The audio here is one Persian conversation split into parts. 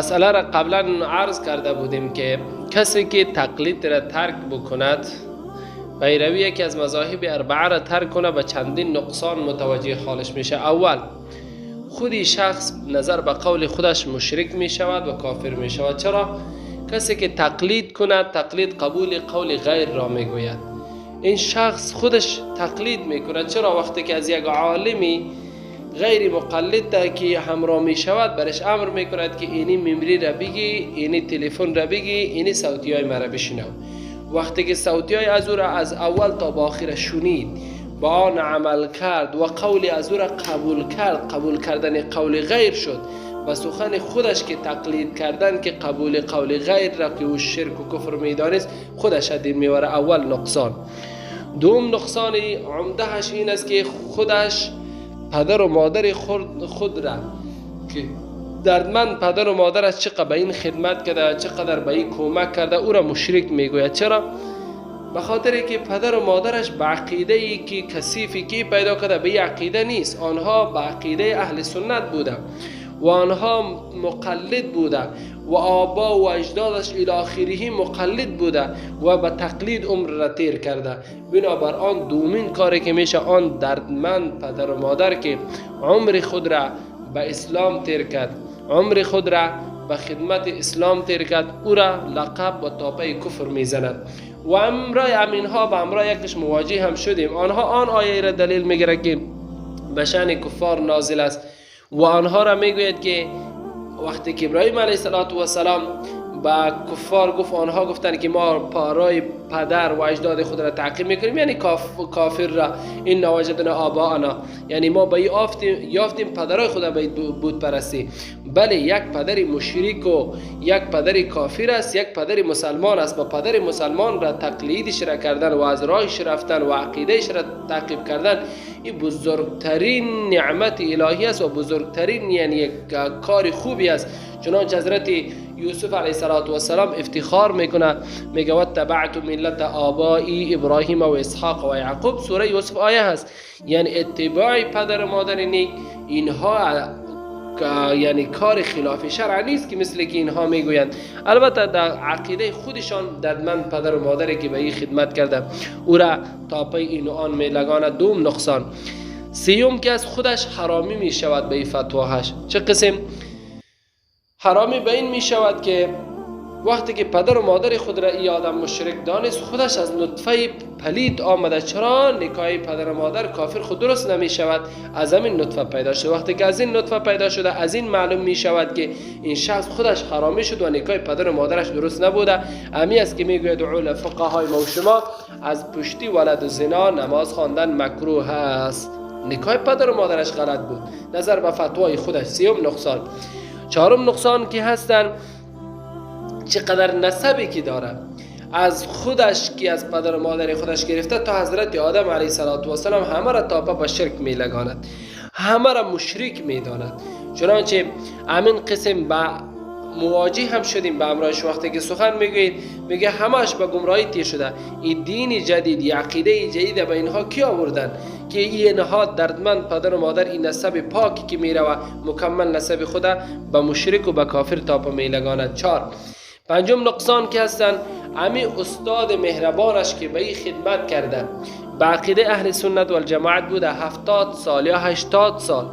مسئله را قبلا عرض کرده بودیم که کسی که تقلید را ترک بکند، پیروی یکی از مذاهب اربعه را ترک کنه، به چندین نقصان متوجه حالش میشه. اول، خودی شخص نظر به قول خودش مشرک می شود و کافر می شود. چرا؟ کسی که تقلید کند، تقلید قبول قول غیر را می گوید. این شخص خودش تقلید می کند. چرا؟ وقتی که از یک عالمی غیر مقلد که همراه می شود، برش امر می کند که اینی ممری را بگی، اینی تلفن را بگی، اینی صوتی های مرا بشنو. وقتی که صوتی های از او را از اول تا با آخر شنید، با آن عمل کرد و قول از او را قبول کرد، قبول کردن قول غیر شد و سخن خودش که تقلید کردن که قبول قول غیر را که او شرک و کفر میدانست خودش دین میوره. اول نقصان. دوم نقصان عمدهش این است که خودش پدر و مادر خود را که دردمند پدر و مادرش چقدر به این خدمت کرده، چقدر به این کمک کرده، او را مشرک میگوید. چرا؟ به خاطر که پدر و مادرش به عقیده ای که کثیفی که پیدا کرده به عقیده نیست. آنها به عقیده اهل سنت بوده و آنها مقلد بوده و آبا و اجدادش الی آخره مقلد بوده و به تقلید عمر را تیر کرده. بنابر آن دومین کاری که میشه آن دردمند پدر و مادر که عمر خود را به اسلام تیر کرد، عمر خود را به خدمت اسلام تیر کرد، او را لقب و تاپه کفر میزند. و امرای امینها به امرای یکش مواجه هم شدیم. آنها آن آیه را دلیل میگیره که به شأن کفار نازل است و آنها را میگوید که وقتی که ابراهیم علیه السلام با کفار گفت، آنها گفتند که ما پارای پدر و اجداد خود را تعقیب میکنیم، یعنی کافر را، این وجدنا آباءنا، یعنی ما به یافتیم پدرای خود را به بت پرستی. بله، یک پدر مشرک و یک پدر کافر است، یک پدر مسلمان است. با پدر مسلمان را تقلیدش را کردن و از راهش رفتن و عقیدهش را تعقیب کردن، این بزرگترین نعمت الهی است و بزرگترین یعنی یک کار خوبی است. چنانچه حضرت یوسف علیه السلام افتخار میکنه، میگه واتبعت ملت آبائی ابراهیم و اسحاق و یعقوب. سوره یوسف آیه هست. یعنی اتباع پدر و مادر نیک، اینها یعنی کار خلاف شرع نیست که مثل که اینها میگویند. البته در عقیده خودشان دردمند پدر و مادری که به این خدمت کرده او را تاپه این و آن میلگانه. دوم نقصان. سیوم که از خودش حرامی می شود به این فتواهش. چه قسم حرامی به این می شود که وقتی که پدر و مادر خود را ای آدم مشرک دانست، خودش از نطفه پلید آمده. چرا؟ نکاح پدر و مادر کافر خود درست نمی شود، از همین نطفه پیدا شده. وقتی که از این نطفه پیدا شده، از این معلوم می شود که این شخص خودش حرامی شد و نکاح پدر و مادرش درست نبوده. امی است که میگوید دعول فقهای ما و شما از پشتی ولد و زنا نماز خواندن مکروه است. نکاح پدر و مادرش غلط بود نظر به فتوای خودش. سیوم نقصان. چهارم نقصان که هستن چقدر نسبی که داره از خودش که از پدر و مادر خودش گرفته تا حضرت آدم علیه السلام همه را تاپه به شرک می لگاند، همه را مشرک می داند. چنانچه همین قسم با مواجه هم شدیم به امرایش. وقتی که سخن میگوید میگه همش به گمراهی تیر شده. این دین جدید، عقیده جدید به اینها کی آوردن که اینها دردمند پدر و مادر این نسب پاکی که میره و مکمل نسب خدا به مشرک و به کافر تاپه میلگاند. 4. پنجم نقصان که هستن امی استاد مهربانش که به این خدمت کرده، به عقیده اهل سنت و الجماعت بوده، 70 سال یا 80 سال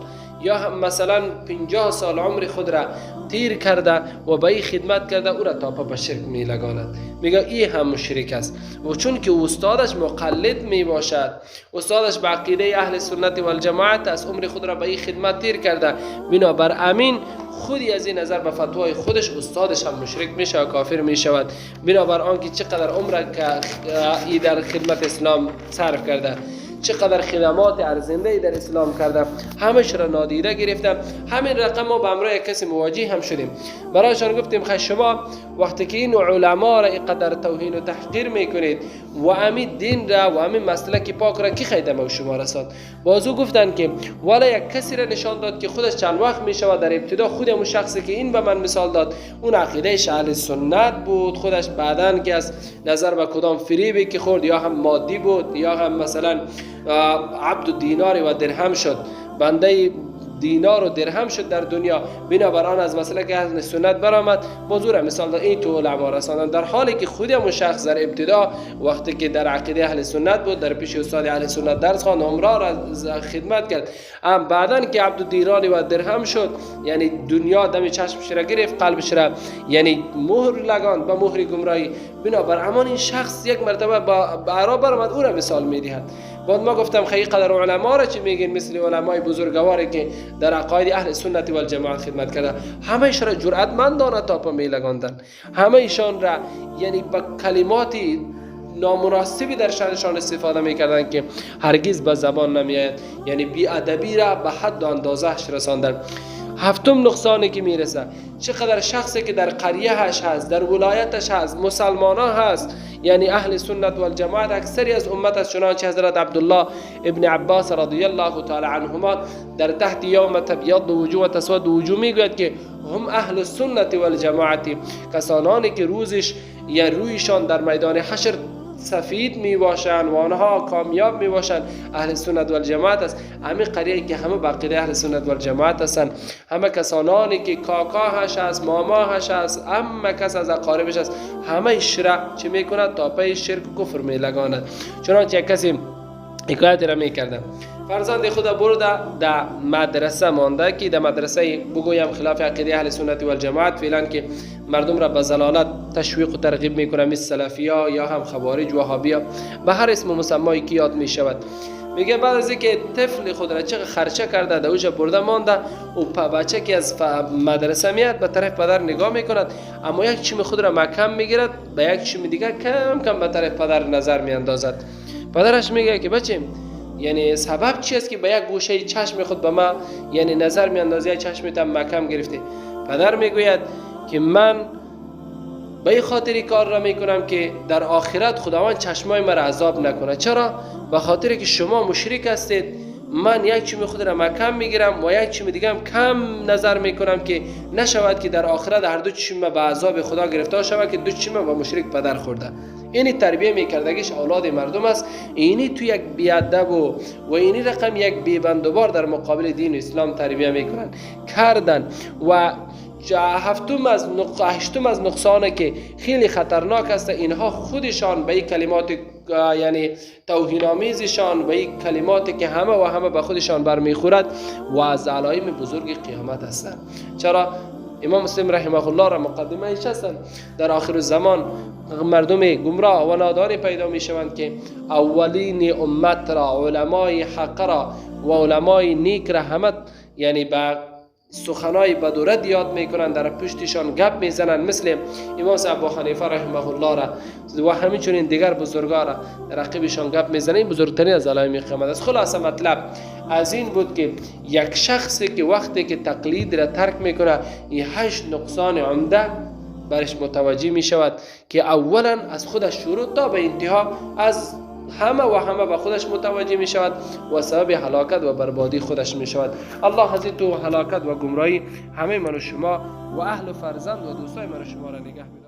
یا مثلا 50 سال عمر خود را تیر کرده و به این خدمت کرده، او را تاپه به شرک می لگاند. میگه این هم مشرک است. و چون که استادش مقلد می باشد، استادش به عقیده اهل سنت و الجماعت از عمر خود را به این خدمت تیر کرده، بنابر امین خودی از این نظر به فتوای خودش استادش هم مشرک میشه و کافر میشود. بنابر آنکه چقدر عمر که در خدمت اسلام صرف کرده، چقدر خدمات ارزنده در اسلام کرده، همش را نادیده گرفتم. همین رقم ما به امرای کسی مواجه هم شدیم. برایشان گفتیم خیلی شما وقتی که این علما را اینقدر توهین و تحقیر میکنید و همین دین را و همین مسلک پاک را کی خیدمه و شما رساد؟ بازو گفتن که والا یک کسی را نشان داد که خودش چند وقت میشود در ابتدا خود همون شخصی که این به من مثال داد اون عقیده اهل سنت بود، خودش بعدن که از نظر به کدام فریبی که خورد یا هم مادی بود یا هم مثلا عبد و دینار و درهم شد، بنده دینار و درهم شد در دنیا، بنابراین از مسلک اهل سنت برآمد. موضوع مثال این تو علما رساندن، در حالی که خود همون شخص در ابتدا وقتی که در عقیده اهل سنت بود، در پیش استاد اهل سنت درس خواند، عمره را خدمت کرد، اما بعدن که عبد دینار و درهم شد، یعنی دنیا دم چشمش را گرفت، قلبش را یعنی مهر لگاند به مهر گمراهی. بنابر امان این شخص یک مرتبه با اعراب برآمد، او را مثال میدهد. بعد ما گفتم خیلی قدر علما را چی میگن، مثل علمای بزرگواری که در عقاید اهل سنت و الجماعت خدمت کرده، همه ایشان را جرأتمندانه تاپا میلگاندن، همه ایشان را یعنی با کلماتی نامناسبی در شأنشان استفاده میکردن که هرگز به زبان نمیآید، یعنی بی ادبی را به حد و اندازه‌اش رساندن. هفتم نقصانی که میرسه، چقدر شخصی که در قریهش هست، در ولایتش هست، مسلمانان هست، یعنی اهل سنت و الجماعت، اکثری از امت است، چنانچه حضرت عبدالله ابن عباس رضی الله تعالی عنهما در تحت یوم تبیض وجوه و تسود وجوه میگوید که هم اهل سنت و الجماعت، کسانانی که روزش یا رویشان در میدان حشر سفید می باشند و آنها کامیاب می باشند، اهل سنت و الجماعت است. همه قریه که همه بقیه اهل سنت و الجماعت هستند، همه کسانانی که کاکاهش است، ماماهش است، همه کس از اقاربش است، همه اشرا چه می کند؟ تاپه شرک و کفر می لگاند. چنانچه یک کسی حکایت را می کردم، فرزند خدا برده در مدرسه مانده که در مدرسه بگویم خلاف عقیده اهل سنت و الجماعت فعلا که مردم را به ضلالت تشویق و ترغیب میکنه، مثل سلفیا یا هم خوارج و وهابیا، به هر اسم و مسمایی که یاد می شود. میگه بعد از اینکه طفل خود را چقدر خرچه کرده در اوجا برده مانده و بچه که از مدرسه میاد به طرف پدر نگاه میکند، اما یک چیم خود را محکم میگیرد، به یک چیم دیگر کم کم به طرف پدر نظر میاندازد. پدرش میگه که بچه یعنی سبب چی است که به یک گوشه چشم خود به ما یعنی نظر میاندازی، چشمت هم محکم گرفته؟ پدر میگوید که من به این خاطر کار را میکنم که در آخرت خداوند چشمای مرا عذاب نکنه. چرا؟ به خاطر که شما مشرک هستید، من یک چیم خود را محکم میگیرم و یک چیم دیگه هم کم نظر میکنم که نشود که در آخرت هر دو چیم به عذاب خدا گرفتار شود که دو چیم به مشرک پدر خورده. اینی تربیه میکردگیش اولاد مردم است. اینی تو یک بیادب و اینی رقم یک بیبندوبار در مقابل دین اسلام تربیه میکنن کردن. و هشتم از نقصانه که خیلی خطرناک است، اینها خودشان به این کلمات یعنی توهین آمیزشان و این کلماتی که همه و همه به خودشان برمیخورد و از علائم بزرگ قیامت هستند. چرا؟ امام مسلم رحمه الله را مقدمه ایش هستند در آخر زمان مردم گمراه و نادان پیدا می شوند که اولین امت را علمای حق را و علمای نیک را همه یعنی به سخنای بدورد یاد میکنن، در پشتشان گپ میزنن، مثل امام ابو حنیفه رحمه الله را و همینچنین دیگر بزرگان را در عقبشان گپ میزنن. این بزرگترین از علائم قیامت است. خلاصه مطلب از این بود که یک شخصی که وقتی که تقلید را ترک میکنه، این 8 نقصان عمده برش متوجه می شود که اولا از خودش شروع تا به انتها از همه و همه به خودش متوجه می شود و سبب هلاکت و بربادی خودش می شود. الله از این تو هلاکت و گمراهی همه من و شما و اهل و فرزند و دوستای من و شما را نگه می دارد.